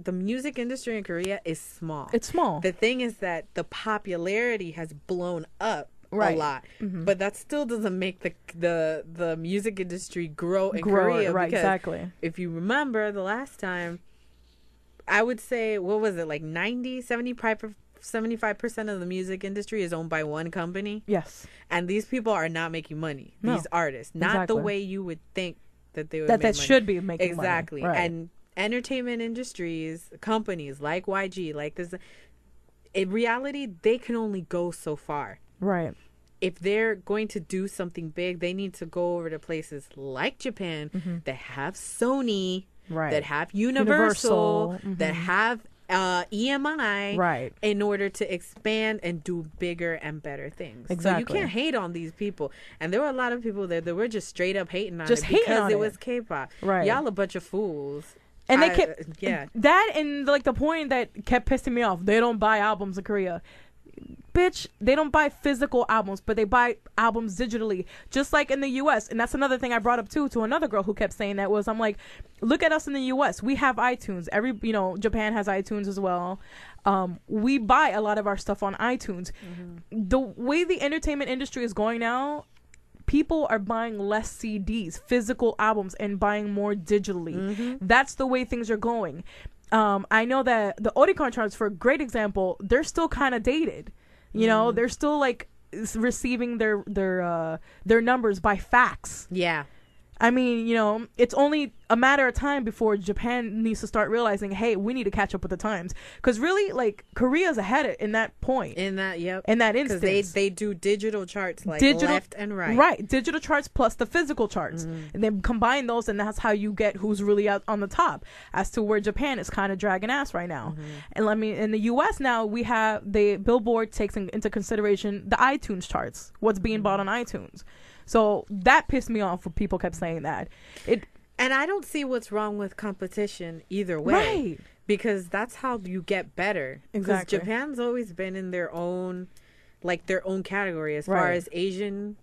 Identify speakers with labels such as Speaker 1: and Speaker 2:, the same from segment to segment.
Speaker 1: the music industry in Korea is small.
Speaker 2: It's small.
Speaker 1: The thing is that the popularity has blown up a lot, but that still doesn't make the music industry grow in Korea.
Speaker 2: Right,
Speaker 1: because
Speaker 2: exactly.
Speaker 1: if you remember the last time, I would say, what was it, like 75% of the music industry is owned by one company.
Speaker 2: Yes.
Speaker 1: And these people are not making money.
Speaker 2: No.
Speaker 1: These artists, not the way you would think that they would
Speaker 2: that
Speaker 1: make money.
Speaker 2: should be making
Speaker 1: exactly.
Speaker 2: money. Right.
Speaker 1: And entertainment industries, companies like YG, like this, in reality, they can only go so far.
Speaker 2: Right.
Speaker 1: If they're going to do something big, they need to go over to places like Japan that have Sony, that have Universal. That have EMI,
Speaker 2: right,
Speaker 1: in order to expand and do bigger and better things.
Speaker 2: Exactly.
Speaker 1: So you can't hate on these people. And there were a lot of people there that were just straight up hating on it because it was K-pop.
Speaker 2: Right.
Speaker 1: Y'all a bunch of fools.
Speaker 2: And they kept that, and like the point that kept pissing me off, they don't buy albums in Korea. Bitch, they don't buy physical albums, but they buy albums digitally, just like in the US. And that's another thing I brought up too to another girl who kept saying that was, I'm like, look at us in the US. We have iTunes. Japan has iTunes as well. We buy a lot of our stuff on iTunes. The way the entertainment industry is going now, people are buying less CDs, physical albums, and buying more digitally. That's the way things are going. I know that the Oricon charts, for a great example, they're still kind of dated. You know, they're still like receiving their numbers by fax. Yeah. I mean, it's only a matter of time before Japan needs to start realizing, hey, we need to catch up with the times. Because really, like, Korea's ahead in that point. In that instance. Because they do digital charts, like left and right. Right. Digital charts plus the physical charts. And then combine those, and that's how you get who's really out on the top. As to where Japan is kind of dragging ass right now. And in the U.S. now, we have the Billboard takes into consideration the iTunes charts. What's being bought on iTunes. So that pissed me off when people kept saying that. And I don't see what's wrong with competition either way. Right. Because that's how you get better. Exactly. Because Japan's always been in their own category as far as the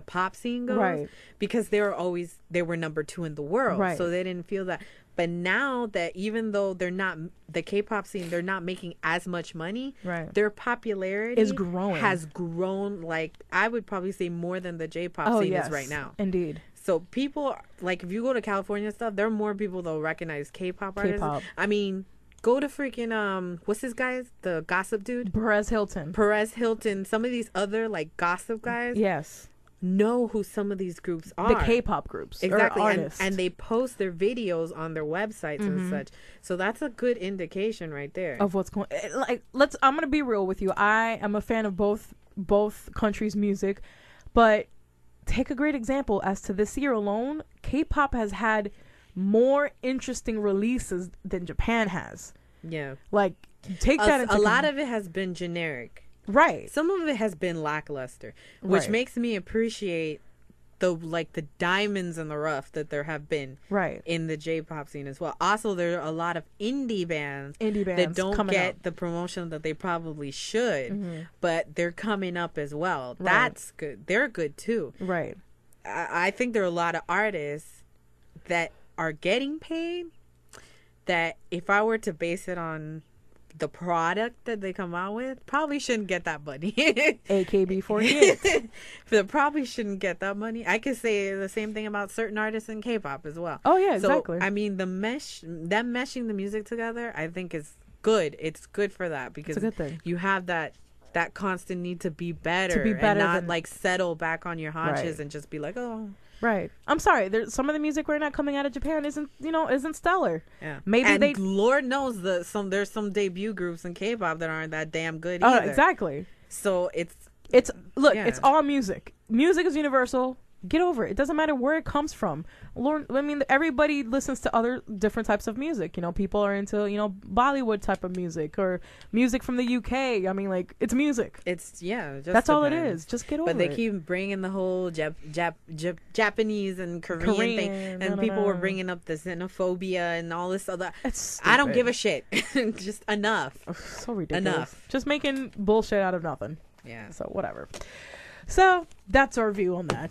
Speaker 2: pop scene goes. Right. Because they were number 2 in the world. Right. So they didn't feel that. But now that even though they're not the K-pop scene, they're not making as much money. Right. Their popularity has grown, like, I would probably say more than the J-pop scene is right now. Indeed. So people, like, if you go to California and stuff, there are more people that'll recognize K-pop artists. I mean, go to freaking what's this guy's, the gossip dude? Perez Hilton. Some of these other like gossip guys. Yes. Know who some of these groups are. The K-pop groups. Exactly. And they post their videos on their websites and such. So that's a good indication right there. Of what's going I'm going to be real with you. I am a fan of both countries' music, but take a great example as to this year alone, K-pop has had more interesting releases than Japan has. Yeah. Like, take that into a lot of it has been generic. Right. Some of it has been lackluster, which makes me appreciate the diamonds in the rough that there have been in the J-pop scene as well. Also, there are a lot of indie bands that don't get the promotion that they probably should, but they're coming up as well. Right. That's good. They're good too. Right. I think there are a lot of artists that are getting paid that if I were to base it on the product that they come out with, probably shouldn't get that money. AKB48. They probably shouldn't get that money. I could say the same thing about certain artists in K-pop as well. Oh yeah, exactly. So, I mean, them meshing the music together, I think is good. It's good for that because it's a good thing. You have that constant need to be better and not like settle back on your haunches and just be like, oh. Right. I'm sorry. There's some of the music right now coming out of Japan isn't stellar. Yeah. Maybe Lord knows there's some debut groups in K-pop that aren't that damn good either. Oh, exactly. So it's all music. Music is universal. Get over it. It doesn't matter where it comes from. I mean, everybody listens to other different types of music. People are into, Bollywood type of music or music from the UK. I mean, like, it's music. It's, that's all it is. Just get over it. But they keep bringing the whole Japanese and Korean thing. And people were bringing up the xenophobia and all this other. I don't give a shit. Just enough. So ridiculous. Enough. Just making bullshit out of nothing. Yeah. So, whatever. So, that's our view on that.